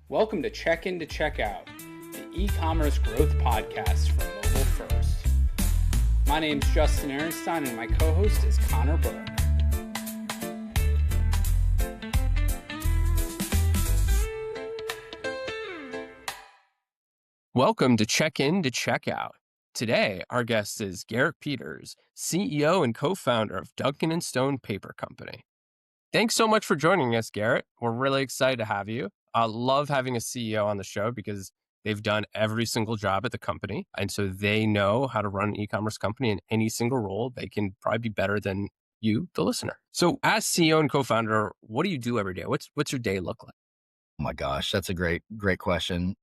Welcome to Check In to Check Out, the e-commerce growth podcast for mobile first. My name is Justin Ehrenstein and my co-host is Connor Burke. Welcome to Check In to Check Out. Today, our guest is Garrett Peters, CEO and co-founder of Duncan & Stone Paper Company. Thanks so much for joining us, Garrett. We're really excited to have you. I love having a CEO on the show because they've done every single job at the company. And so they know how to run an e-commerce company in any single role. They can probably be better than you, the listener. So as CEO and co-founder, what do you do every day? What's your day look like? Oh my gosh, that's a great question.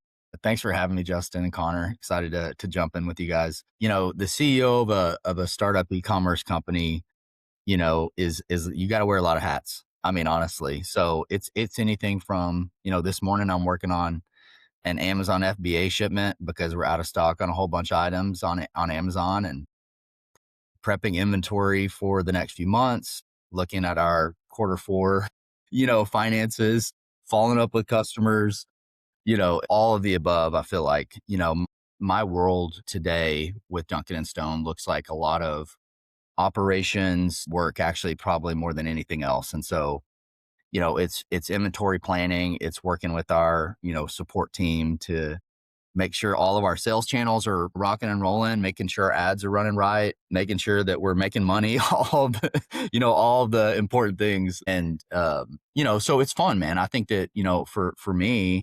Thanks for having me, Justin and Connor. Excited to jump in with you guys. You know, the CEO of a startup e-commerce company, you know, is you got to wear a lot of hats. I mean, honestly. So it's anything from, you know, this morning I'm working on an Amazon FBA shipment because we're out of stock on a whole bunch of items on Amazon, and prepping inventory for the next few months, looking at our quarter four, you know, finances, following up with customers, you know, all of the above. I feel like, you know, my world today with Duncan & Stone looks like a lot of operations work, actually, probably more than anything else. And so, you know, it's inventory planning, it's working with our, you know, support team to make sure all of our sales channels are rocking and rolling, making sure ads are running right, making sure that we're making money, all of the, you know, all of the important things. And, you know, so it's fun, man. I think that, you know, for me,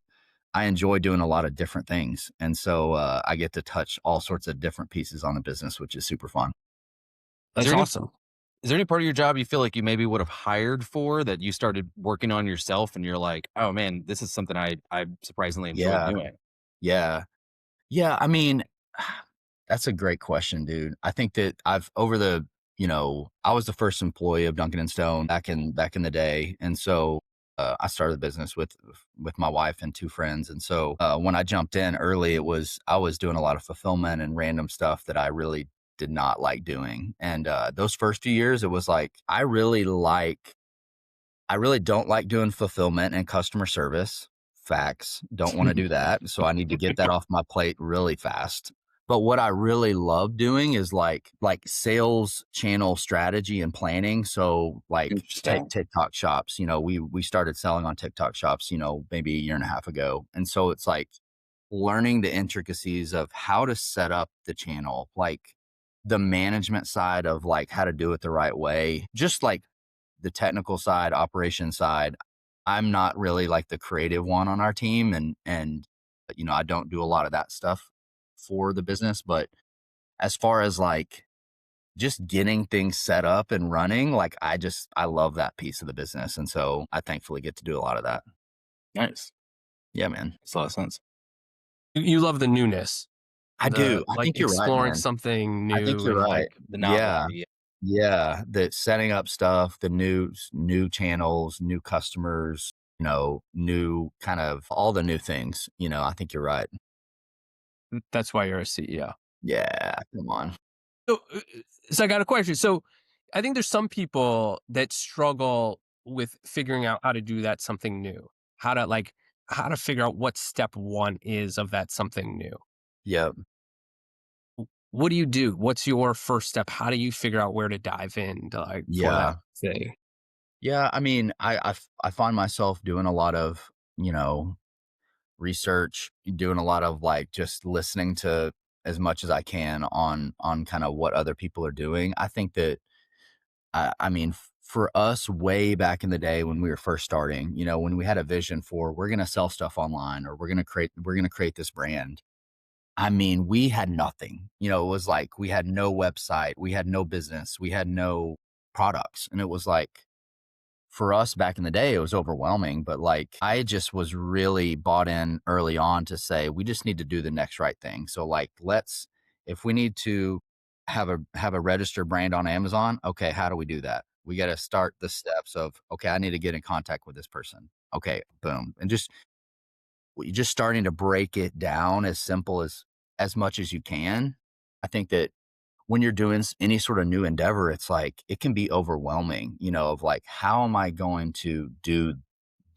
I enjoy doing a lot of different things. And so I get to touch all sorts of different pieces on the business, which is super fun. That's awesome. Is there any part of your job you feel like you maybe would have hired for that you started working on yourself and you're like, oh man, this is something I surprisingly enjoy doing? Yeah. I mean, that's a great question, dude. I think that I was the first employee of Duncan & Stone back in the day. And so I started the business with my wife and two friends. And so when I jumped in early, I was doing a lot of fulfillment and random stuff that I really did not like doing. And those first few years, it was like, I really don't like doing fulfillment and customer service. Facts. Don't want to do that. So I need to get that off my plate really fast. But what I really love doing is like sales channel strategy and planning. So like TikTok shops, you know, we started selling on TikTok shops, you know, maybe a year and a half ago. And so it's like learning the intricacies of how to set up the channel, like the management side of like how to do it the right way, just like the technical side, operation side. I'm not really like the creative one on our team, and you know, I don't do a lot of that stuff for the business. But as far as like just getting things set up and running, like I love that piece of the business, and so I thankfully get to do a lot of that. Nice. Yeah, man. Makes a lot of sense. You love the newness. I do. I like think you're right, exploring man. something new. I think you're right. Like The novelty. Yeah, the setting up stuff, the new channels, new customers, you know, new kind of all the new things. You know, I think you're right. That's why you're a CEO. Yeah, come on. So I got a question. So I think there's some people that struggle with figuring out how to do that something new, how to figure out what step one is of that something new. Yep. What do you do? What's your first step? How do you figure out where to dive in to for that thing? Yeah, I mean, I find myself doing a lot of, you know, research, doing a lot of like just listening to as much as I can on kind of what other people are doing. I think that I mean, for us way back in the day when we were first starting, you know, when we had a vision for we're going to sell stuff online or we're going to create this brand. I mean, we had nothing. You know, it was like we had no website, we had no business, we had no products. And it was like, for us back in the day, it was overwhelming. But like, I just was really bought in early on to say, we just need to do the next right thing. So like, if we need to have a registered brand on Amazon, okay, how do we do that? We got to start the steps of, okay, I need to get in contact with this person. Okay, boom. And just starting to break it down as simple as much as you can. I think that when you're doing any sort of new endeavor, it's like, it can be overwhelming, you know, of like, how am I going to do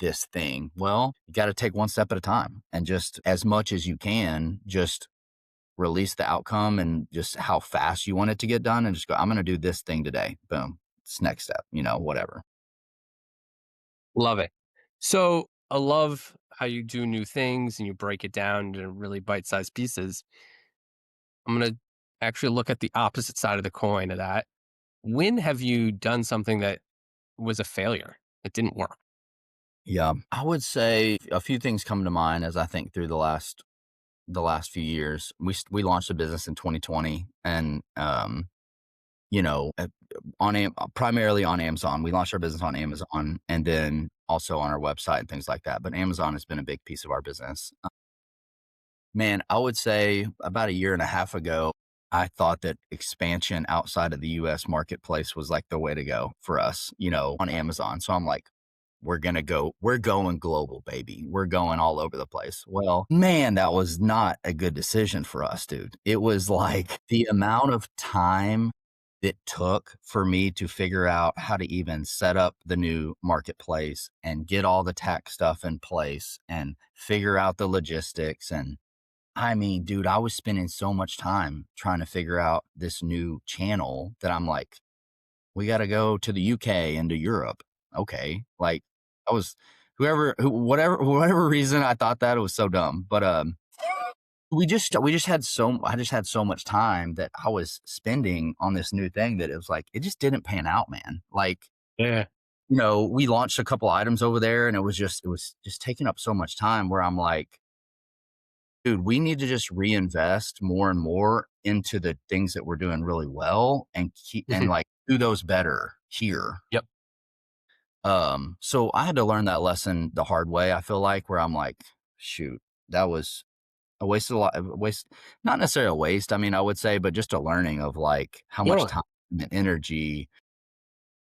this thing. Well, you got to take one step at a time, and just as much as you can, just release the outcome and just how fast you want it to get done, and just go, I'm going to do this thing today. Boom. It's next step, whatever. Love it. So I love how you do new things and you break it down into really bite-sized pieces. I'm going to actually look at the opposite side of the coin of that. When have you done something that was a failure? It didn't work. Yeah. I would say a few things come to mind as I think through the last few years. We launched a business in 2020, and primarily on Amazon. We launched our business on Amazon, and then also on our website and things like that. But Amazon has been a big piece of our business. Man, I would say about a year and a half ago, I thought that expansion outside of the US marketplace was like the way to go for us, on Amazon. So I'm like, we're going global, baby. We're going all over the place. Well, man, that was not a good decision for us, dude. It was like the amount of time it took for me to figure out how to even set up the new marketplace and get all the tech stuff in place and figure out the logistics. And I mean, dude, I was spending so much time trying to figure out this new channel that I'm like, we got to go to the UK and to Europe. Okay. Like I was whatever reason I thought that, it was so dumb. But I just had so much time that I was spending on this new thing that it was like, it just didn't pan out, man. Like, Yeah. we launched a couple items over there, and it was just taking up so much time where I'm like, dude, we need to just reinvest more and more into the things that we're doing really well and keep and like do those better here. Yep. So I had to learn that lesson the hard way. I feel like, where I'm like, shoot, that was a waste, not necessarily a waste. I mean, I would say, but just a learning of like how much time and energy,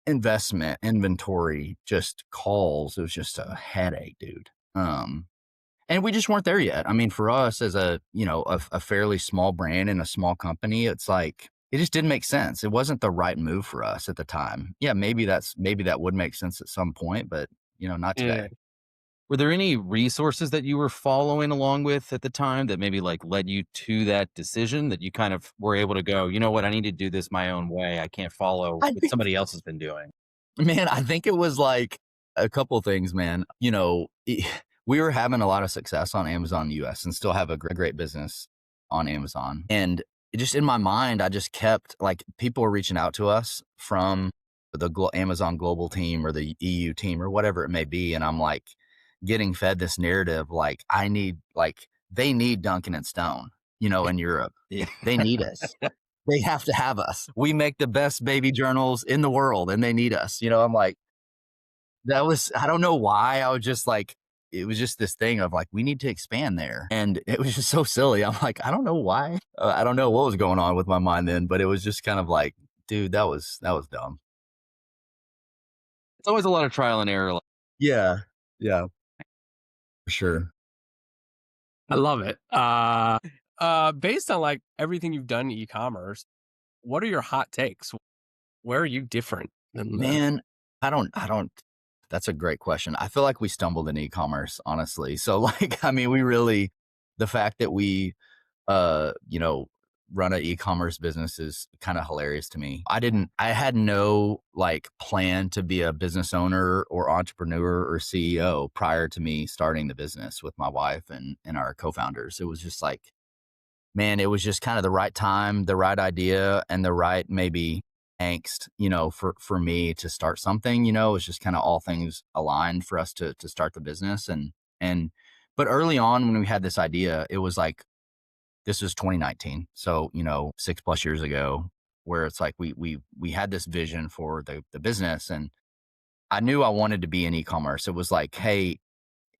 investment, inventory, just calls. It was just a headache, dude. And we just weren't there yet. I mean, for us as a fairly small brand and a small company, it's like, it just didn't make sense. It wasn't the right move for us at the time. Yeah, maybe that would make sense at some point, but not today. Yeah. Were there any resources that you were following along with at the time that maybe like led you to that decision, that you kind of were able to go, you know what, I need to do this my own way. I can't follow what somebody else has been doing. Man, I think it was like a couple things, man. We were having a lot of success on Amazon US and still have a great business on Amazon. And just in my mind, I just kept like, people were reaching out to us from the Amazon global team or the EU team or whatever it may be. And I'm like getting fed this narrative, like they need Duncan and Stone, in Europe. Yeah. They need us. They have to have us. We make the best baby journals in the world and they need us. I'm like, I don't know why. I was just like, it was just this thing of like, we need to expand there. And it was just so silly. I'm like, I don't know why. I don't know what was going on with my mind then, but it was just kind of like, dude, that was dumb. It's always a lot of trial and error. Yeah. Yeah. For sure. I love it. Based on like everything you've done in e-commerce, what are your hot takes? Where are you different than Man, I don't, that's a great question. I feel like we stumbled in e-commerce, honestly. So like, I mean, the fact that we, run an e-commerce business is kind of hilarious to me. I had no like plan to be a business owner or entrepreneur or CEO prior to me starting the business with my wife and our co-founders. It was just like, man, it was just kind of the right time, the right idea, and the right maybe angst, for me to start something. It was just kind of all things aligned for us to start the business. But early on when we had this idea, it was like, this was 2019. So, 6+ years ago, where it's like, we had this vision for the business, and I knew I wanted to be in e-commerce. It was like, hey,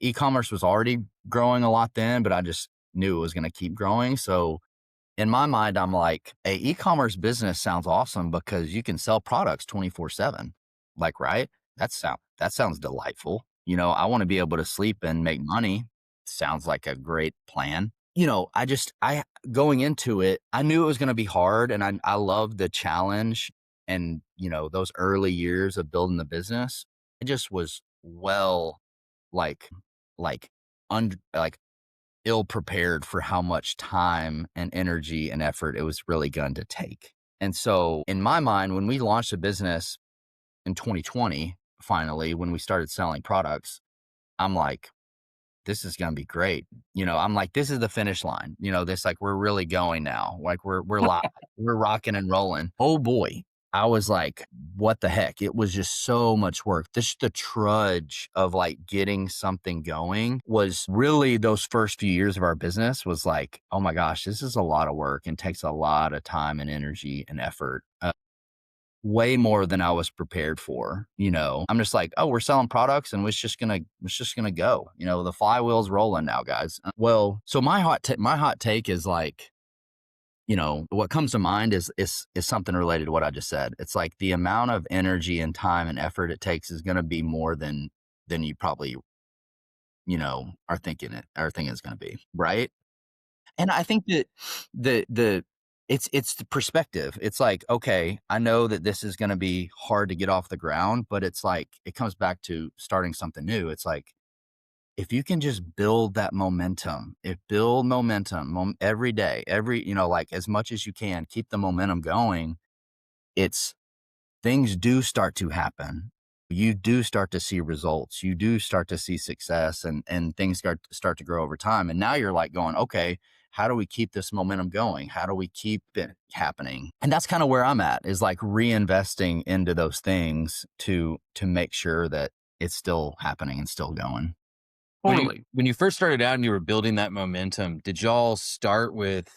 e-commerce was already growing a lot then, but I just knew it was going to keep growing. So in my mind, I'm like, a e-commerce business sounds awesome because you can sell products 24/7. Like, right? That sounds delightful. I want to be able to sleep and make money. Sounds like a great plan. I going into it, I knew it was going to be hard, and I loved the challenge and, those early years of building the business. I just was well like like ill prepared for how much time and energy and effort it was really going to take. And so in my mind, when we launched a business in 2020, finally, when we started selling products, I'm like, this is going to be great. I'm like, this is the finish line. This, like, we're really going now. Like, we're live, we're rocking and rolling. Oh boy. I was like, what the heck? It was just so much work. The trudge of like getting something going was really, those first few years of our business was like, oh my gosh, this is a lot of work and takes a lot of time and energy and effort. Way more than I was prepared for. I'm just like, oh, we're selling products and it's just gonna go. The flywheel's rolling now, guys. Well, so my hot take is like, what comes to mind is something related to what I just said. It's like the amount of energy and time and effort it takes is going to be more than you probably, are thinking it's going to be, right? And I think that it's the perspective. It's like, okay, I know that this is going to be hard to get off the ground, but it's like, it comes back to starting something new. It's like, if you can just build that momentum, every day, like as much as you can, keep the momentum going, things do start to happen. You do start to see results. You do start to see success, and things start to grow over time. And now you're like going, okay, how do we keep this momentum going? How do we keep it happening? And that's kind of where I'm at, is like reinvesting into those things to make sure that it's still happening and still going. Totally. When you first started out and you were building that momentum, did y'all start with,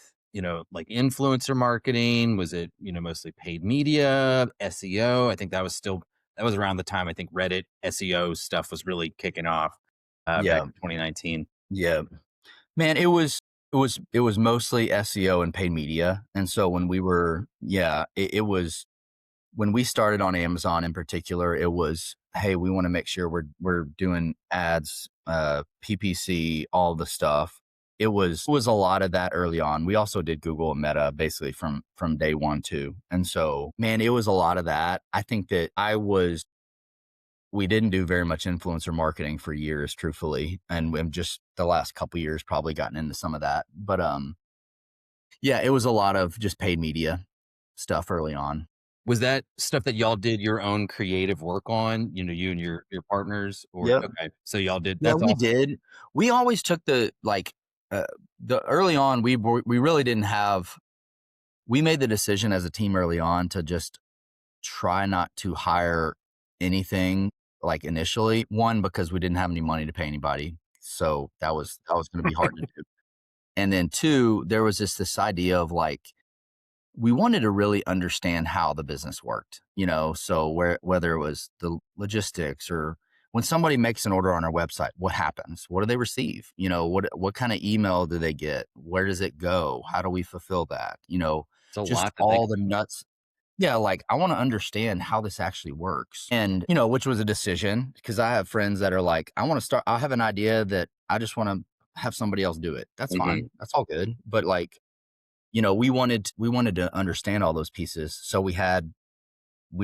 like influencer marketing? Was it, mostly paid media, SEO? I think that was around the time I think Reddit SEO stuff was really kicking off back in 2019. Yeah, man, it was mostly SEO and paid media. And so when we were, it was, when we started on Amazon in particular, it was, hey, we want to make sure we're doing ads, PPC, all the stuff. It was a lot of that early on. We also did Google and Meta basically from day one too. And so, man, it was a lot of that. I think that we didn't do very much influencer marketing for years, truthfully. And we've just the last couple of years probably gotten into some of that. But yeah, it was a lot of just paid media stuff early on. Was that stuff that y'all did your own creative work on, you and your partners? Or Yep. Okay, so y'all did. Yeah, That's we awesome. did. We always took the early on, we really didn't have, we made the decision as a team early on to just try not to hire anything like initially. One, because we didn't have any money to pay anybody. So that was going to be hard to do. And then two, there was this idea of like, we wanted to really understand how the business worked, so whether it was the logistics, or when somebody makes an order on our website, what happens? What do they receive? What kind of email do they get? Where does it go? How do we fulfill that? It's a Just lot. all the nuts. Yeah, like I want to understand how this actually works. And, which was a decision, because I have friends that are like, I have an idea that I just want to have somebody else do it. That's fine. That's all good. But like, we wanted to understand all those pieces. So we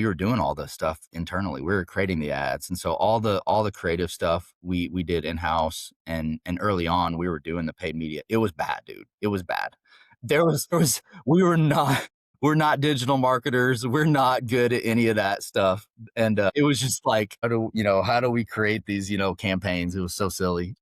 were doing all this stuff internally. We were creating the ads. And so all the creative stuff we did in-house, and early on we were doing the paid media. It was bad, dude. It was bad. We're not digital marketers. We're not good at any of that stuff. And it was just like, how do we create these, campaigns? It was so silly.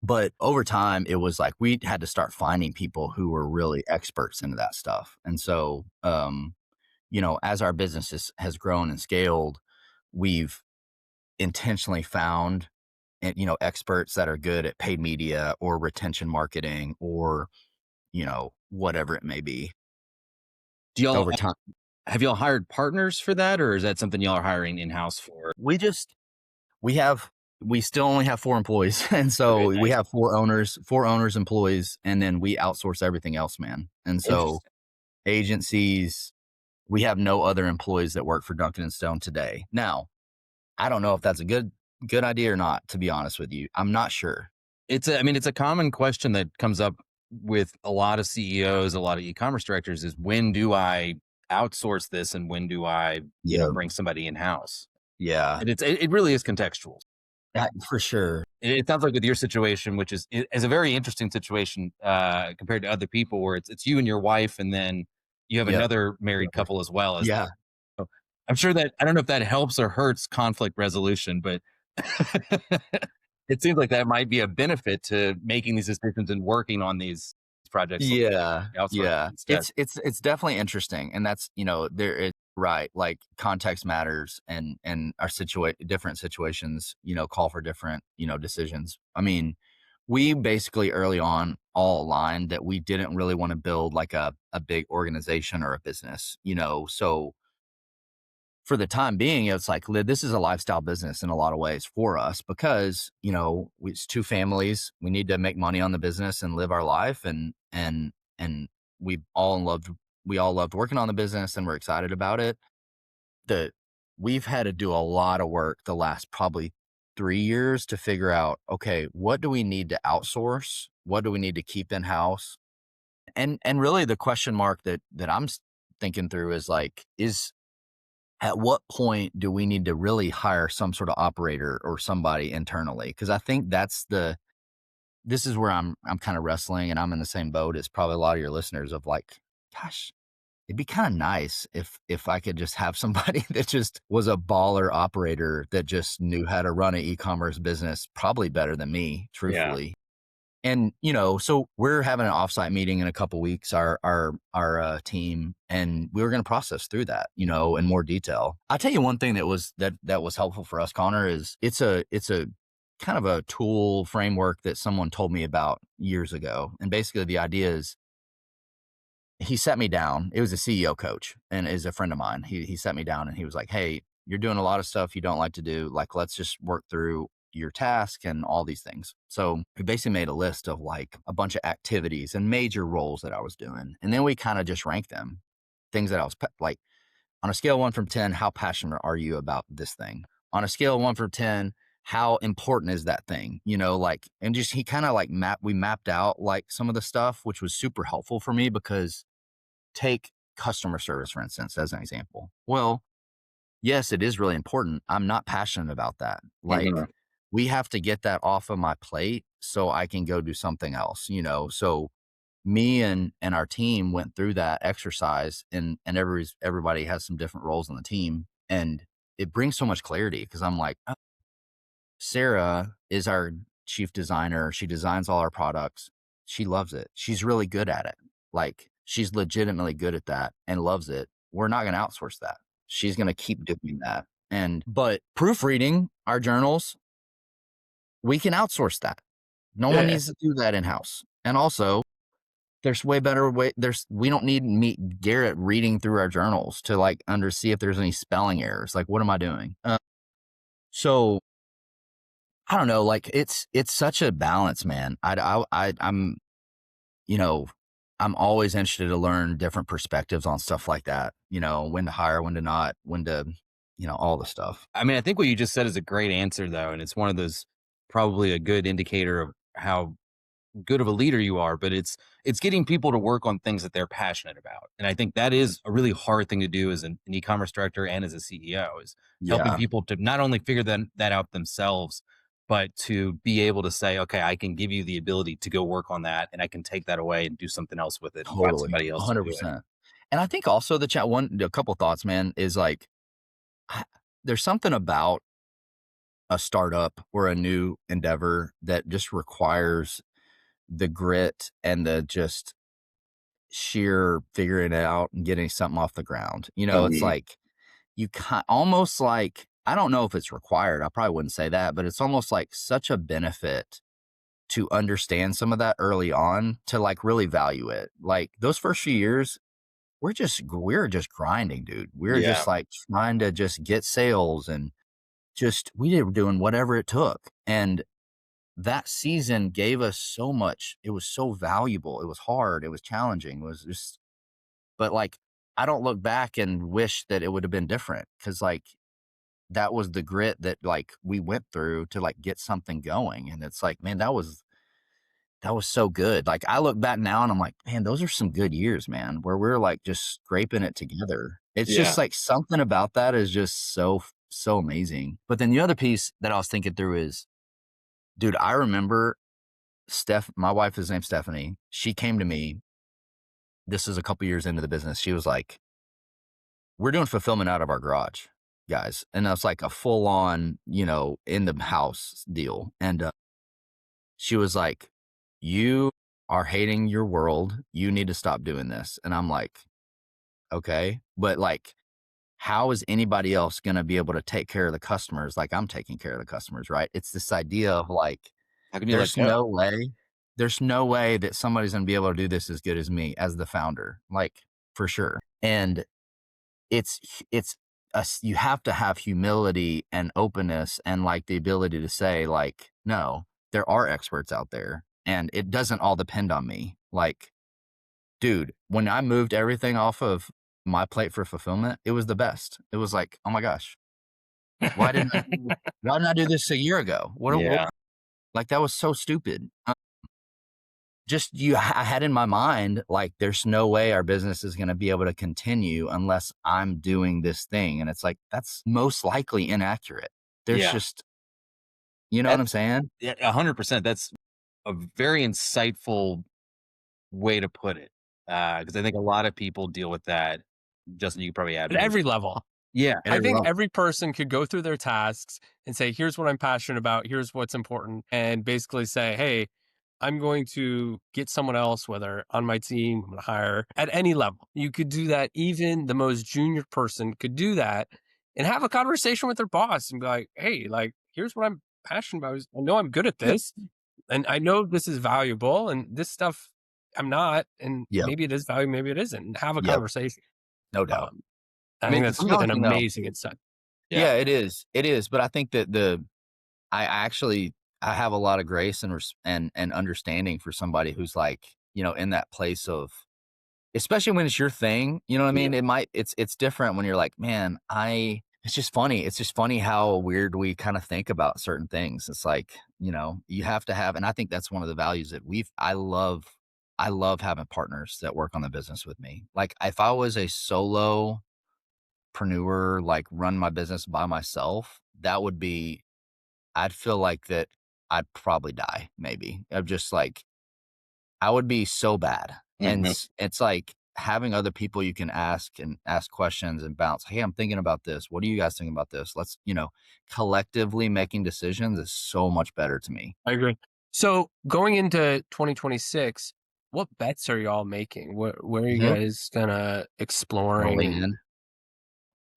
But over time, it was like we had to start finding people who were really experts into that stuff. And so, as our business has grown and scaled, we've intentionally found, experts that are good at paid media or retention marketing, or, whatever it may be. Do y'all Over time, have y'all hired partners for that, or is that something y'all are hiring in-house for? we still only have 4 employees. And so Okay, we nice. have 4 owners, employees, and then we outsource everything else, man. And so Interesting. agencies, we have no other employees that work for Duncan and Stone today. Now, I don't know if that's a good idea or not, to be honest with you. I'm not sure. It's a common question that comes up with a lot of CEOs, a lot of e-commerce directors, is when do I outsource this and when do I, Yeah. bring somebody in-house? Yeah. And it really is contextual. For sure. It sounds like with your situation, which is a very interesting situation compared to other people, where it's you and your wife, and then you have Yep. another married couple as well as. Yeah. So I'm sure that I don't know if that helps or hurts conflict resolution, but it seems like that might be a benefit to making these decisions and working on these projects Yeah. outsourcing Yeah. instead. It's definitely interesting. And that's, there it's right. Like context matters and our different situations, call for different, decisions. I mean, we basically early on all aligned that we didn't really want to build like a big organization or a business, so for the time being, it's like this is a lifestyle business in a lot of ways for us because it's two families. We need to make money on the business and live our life, and we all loved working on the business, and we're excited about it. We've had to do a lot of work the last probably 3 years to figure out, okay, what do we need to outsource? What do we need to keep in house? And really the question mark that I'm thinking through is like, at what point do we need to really hire some sort of operator or somebody internally? Because I think this is where I'm kind of wrestling, and I'm in the same boat as probably a lot of your listeners of like, gosh, it'd be kind of nice if I could just have somebody that just was a baller operator that just knew how to run an e-commerce business probably better than me, truthfully. And, so we're having an offsite meeting in a couple weeks, our team, and we were going to process through that, in more detail. I'll tell you one thing that was helpful for us, Connor, is it's a kind of a tool framework that someone told me about years ago. And basically the idea is he sat me down. It was a CEO coach and is a friend of mine. He sat me down and he was like, hey, you're doing a lot of stuff you don't like to do. Like, let's just work through your task and all these things. So we basically made a list of like a bunch of activities and major roles that I was doing. And then we kind of just ranked them, things that I was like, on a scale of 1 from 10, how passionate are you about this thing? On a scale of 1 from 10, how important is that thing? And just, he kind of like we mapped out like some of the stuff, which was super helpful for me because take customer service, for instance, as an example. Well, yes, it is really important. I'm not passionate about that. Like, we have to get that off of my plate so I can go do something else, So me and our team went through that exercise, and everybody has some different roles on the team, and it brings so much clarity because I'm like, oh, Sarah is our chief designer. She designs all our products. She loves it. She's really good at it. Like, she's legitimately good at that and loves it. We're not going to outsource that. She's going to keep doing that. But proofreading our journals, we can outsource that. No one needs to do that in house. And also, there's way better way. We don't need Garrett reading through our journals to like see if there's any spelling errors. Like, what am I doing? So I don't know. Like, it's such a balance, man. I'm always interested to learn different perspectives on stuff like that. When to hire, when to not, when to, all the stuff. I mean, I think what you just said is a great answer, though, and it's one of those probably a good indicator of how good of a leader you are. But it's getting people to work on things that they're passionate about, and I think that is a really hard thing to do as an e-commerce director and as a CEO, is helping people to not only figure that out themselves, but to be able to say, okay, I can give you the ability to go work on that, and I can take that away and do something else with it. Totally, somebody else 100%. And I think also a couple thoughts, man, is like, there's something about a startup or a new endeavor that just requires the grit and the just sheer figuring it out and getting something off the ground. It's like you almost like, I don't know if it's required. I probably wouldn't say that, but it's almost like such a benefit to understand some of that early on to like really value it. Like those first few years, we're just grinding, dude. We're just like trying to just get sales and we were doing whatever it took. And that season gave us so much. It was so valuable. It was hard. It was challenging. It was just, but like, I don't look back and wish that it would have been different. Cause like, that was the grit that like we went through to like get something going. And it's like, man, that was so good. Like I look back now and I'm like, man, those are some good years, man, where we're like just scraping it together. It's just like something about that is just so so amazing. But then the other piece that I was thinking through is, dude, I remember my wife is named Stephanie. She came to me. This is a couple years into the business. She was like, we're doing fulfillment out of our garage, guys. And that's like a full on, in the house deal. And she was like, you are hating your world. You need to stop doing this. And I'm like, okay, but like, how is anybody else going to be able to take care of the customers like I'm taking care of the customers, right? It's this idea of like, How can you let go? there's no way that somebody's going to be able to do this as good as me as the founder, like for sure. And you have to have humility and openness and like the ability to say like, no, there are experts out there and it doesn't all depend on me. Like, dude, when I moved everything off of my plate for fulfillment, it was the best. It was like, oh my gosh, why didn't I do this a year ago? Yeah. Like that was so stupid. I had in my mind, like, there's no way our business is going to be able to continue unless I'm doing this thing. And it's like, that's most likely inaccurate. There's just, what I'm saying? Yeah, 100%. That's a very insightful way to put it. Because I think a lot of people deal with that. Justin, you could probably add At every level. Yeah. I think every person could go through their tasks and say, here's what I'm passionate about. Here's what's important. And basically say, hey, I'm going to get someone else, whether on my team, I'm going to hire at any level. You could do that. Even the most junior person could do that and have a conversation with their boss and be like, hey, like, here's what I'm passionate about. I know I'm good at this and I know this is valuable and this stuff I'm not. And maybe it is valuable, maybe it isn't. And have a conversation. No doubt. I think that's an amazing insight. Yeah, it is. It is. But I think that I have a lot of grace and understanding for somebody who's like, in that place of, especially when it's your thing, you know what I mean? It's different when you're like, man, it's just funny. It's just funny how weird we kind of think about certain things. It's like, you have to have, and I think that's one of the values that I love having partners that work on the business with me. Like if I was a solopreneur, like run my business by myself, I'd feel like that I'd probably die, maybe. I'm just like, I would be so bad. And it's like having other people you can ask questions and bounce. Hey, I'm thinking about this. What do you guys think about this? Let's, collectively making decisions is so much better to me. I agree. So going into 2026, what bets are y'all making? Where are you guys gonna exploring?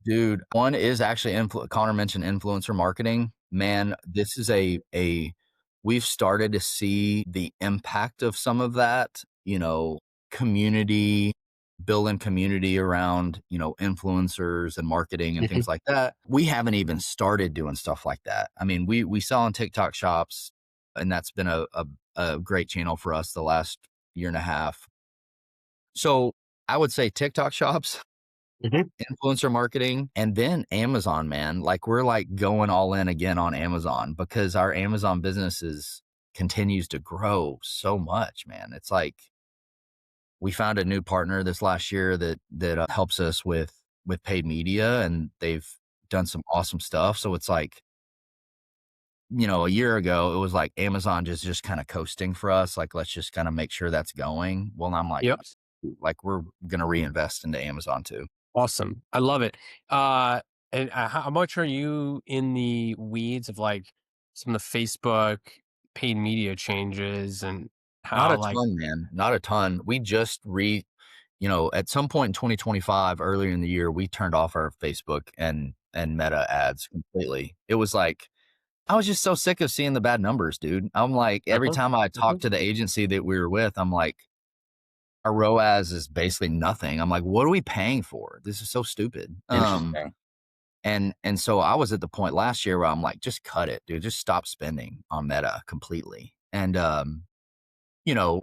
Dude, one is actually Connor mentioned influencer marketing. Man, this is we've started to see the impact of some of that, building community around, influencers and marketing and things like that. We haven't even started doing stuff like that. I mean, we sell on TikTok shops and that's been a great channel for us the last year and a half. So I would say TikTok shops, influencer marketing, and then Amazon, man. Like we're like going all in again on Amazon because our Amazon business continues to grow so much, man. It's like we found a new partner this last year that helps us with paid media, and they've done some awesome stuff. So it's like, a year ago, it was like Amazon just kind of coasting for us. Like, let's just kind of make sure that's going. Well, I'm like, like we're going to reinvest into Amazon too. Awesome. I love it. And how much are you in the weeds of like some of the Facebook paid media changes and how ton, man, not a ton. We just at some point in 2025, earlier in the year, we turned off our Facebook and Meta ads completely. It was like, I was just so sick of seeing the bad numbers, dude. I'm like, every time I talked to the agency that we were with, I'm like, our ROAS is basically nothing. I'm like, what are we paying for? This is so stupid. And so I was at the point last year where I'm like, just cut it, dude. Just stop spending on Meta completely. And,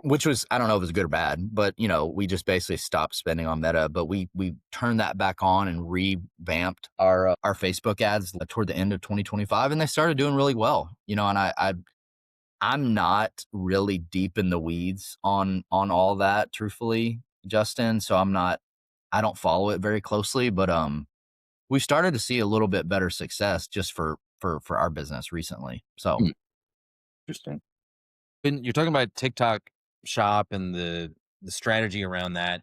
which was, I don't know if it was good or bad, but, we just basically stopped spending on Meta, but we turned that back on and revamped our Facebook ads toward the end of 2025. And they started doing really well, and I'm not really deep in the weeds on all that, truthfully, Justin. So I don't follow it very closely, but, we started to see a little bit better success just for our business recently. So Hmm. Interesting. When you're talking about TikTok Shop and the strategy around that,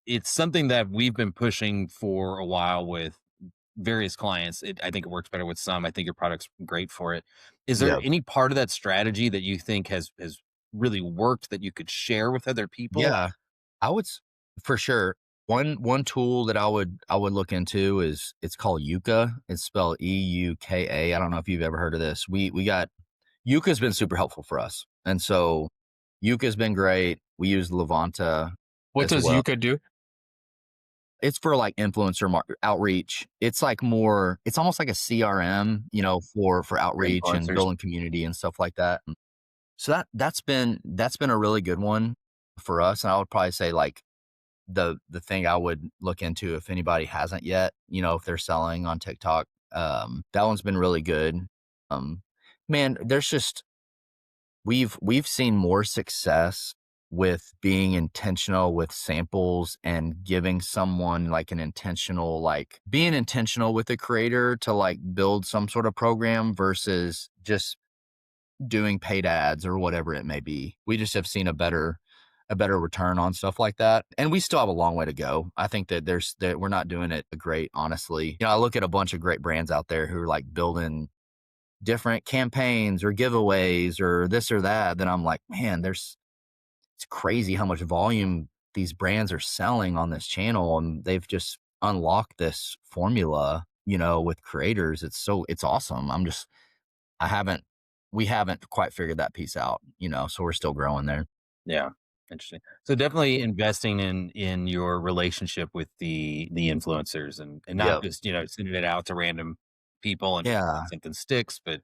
it's something that we've been pushing for a while with various clients. I think it works better with some. I think your product's great for it. Is there yeah, any part of that strategy that you think has really worked that you could share with other people? yeah, I would for sure. One tool that I would look into is it's called Yuka. It's spelled EUKA. I don't know if you've ever heard of this. We got Yuka's been super helpful for us, and so Yuka's been great. We use Levanta What as does well. Yuka do? It's for like influencer outreach. It's like more. It's almost like a CRM, for For outreach and influencers? building community and stuff like that. So that's been a really good one for us. And I would probably say like the thing I would look into if anybody hasn't yet, if they're selling on TikTok, that one's been really good. Um, Man, there's just we've seen more success with being intentional with samples and giving someone like being intentional with the creator to like build some sort of program versus just doing paid ads or whatever it may be. We just have seen a better return on stuff like that. And we still have a long way to go. I think that we're not doing it great, honestly. I look at a bunch of great brands out there who are like building different campaigns or giveaways or this or that. Then I'm like, man, it's crazy how much volume these brands are selling on this channel. And they've just unlocked this formula, with creators. It's awesome. I haven't, we haven't quite figured that piece out, so we're still growing there. Yeah. Interesting. So definitely investing in your relationship with the influencers and not Yeah. just, sending it out to random people and Yeah. something sticks, but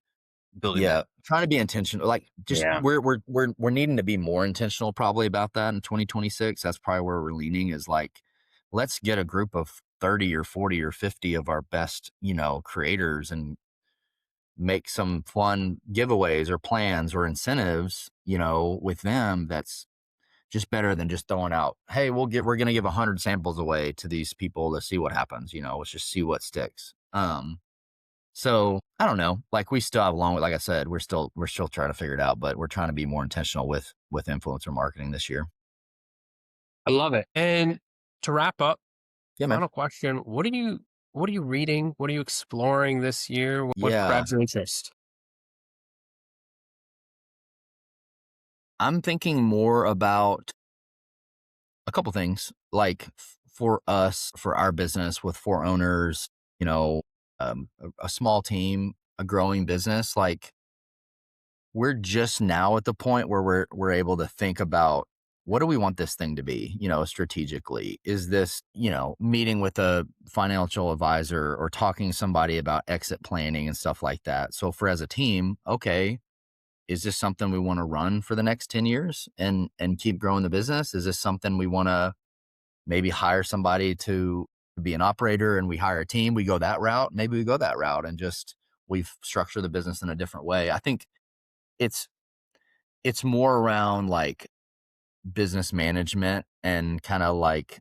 building that. Yeah. Trying to be intentional. Like just Yeah. we're needing to be more intentional probably about that in 2026. That's probably where we're leaning is like, let's get a group of 30 or 40 or 50 of our best, creators and make some fun giveaways or plans or incentives, with them. That's just better than just throwing out, hey, we're going to give 100 samples away to these people to see what happens. Let's just see what sticks. So I don't know, like we still have a long way. Like I said, we're still trying to figure it out, but we're trying to be more intentional with influencer marketing this year. I love it. And to wrap up, Yeah, man. final question: what are you reading? What are you exploring this year? What Yeah. grabs your interest? I'm thinking more about a couple things like for us, for our business with 4 owners, a small team, a growing business, like we're just now at the point where we're able to think about what do we want this thing to be, strategically. Is this, meeting with a financial advisor or talking to somebody about exit planning and stuff like that. So for as a team, okay, is this something we want to run for the next 10 years and keep growing the business? Is this something we want to maybe hire somebody to be an operator and we hire a team, we go that route? Maybe we go that route and just we've structured the business in a different way. I think it's it's more around like business management and kind of like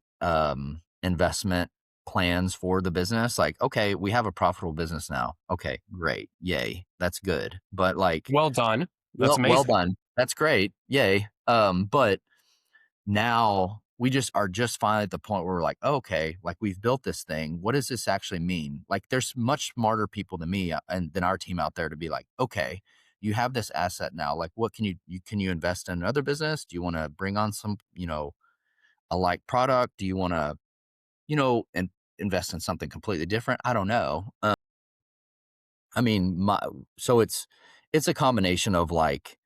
investment plans for the business. Like, okay, we have a profitable business now. Okay, great. Yay. That's good. But like, Well done. That's well amazing. done. That's great. Yay. But now we just are just finally at the point where we're like, okay, like we've built this thing. What does this actually mean? Like there's much smarter people than me and than our team out there to be like, okay, you have this asset now. Like what can you invest in another business? Do you want to bring on some, a like product? Do you want to, and invest in something completely different? I don't know. I mean, so it's a combination of like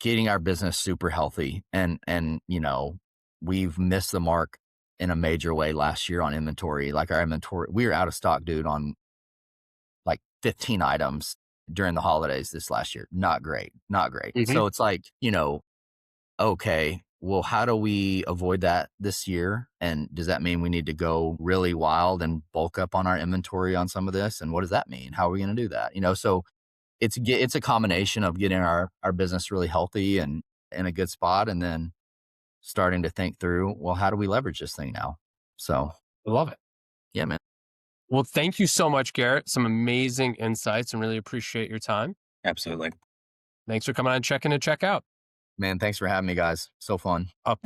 getting our business super healthy and we've missed the mark in a major way last year on inventory. Like our inventory, we were out of stock, dude, on like 15 items during the holidays this last year. Not great. Not great. Mhm. So it's like, okay, well, how do we avoid that this year? And does that mean we need to go really wild and bulk up on our inventory on some of this? And what does that mean? How are we going to do that? So it's a combination of getting our business really healthy and in a good spot, and then starting to think through, well, how do we leverage this thing now? So I love it. yeah, man. Well, thank you so much, Garrett. Some amazing insights and really appreciate your time. Absolutely. Thanks for coming on Check In and Check Out. Man, thanks for having me, guys. So fun. Up.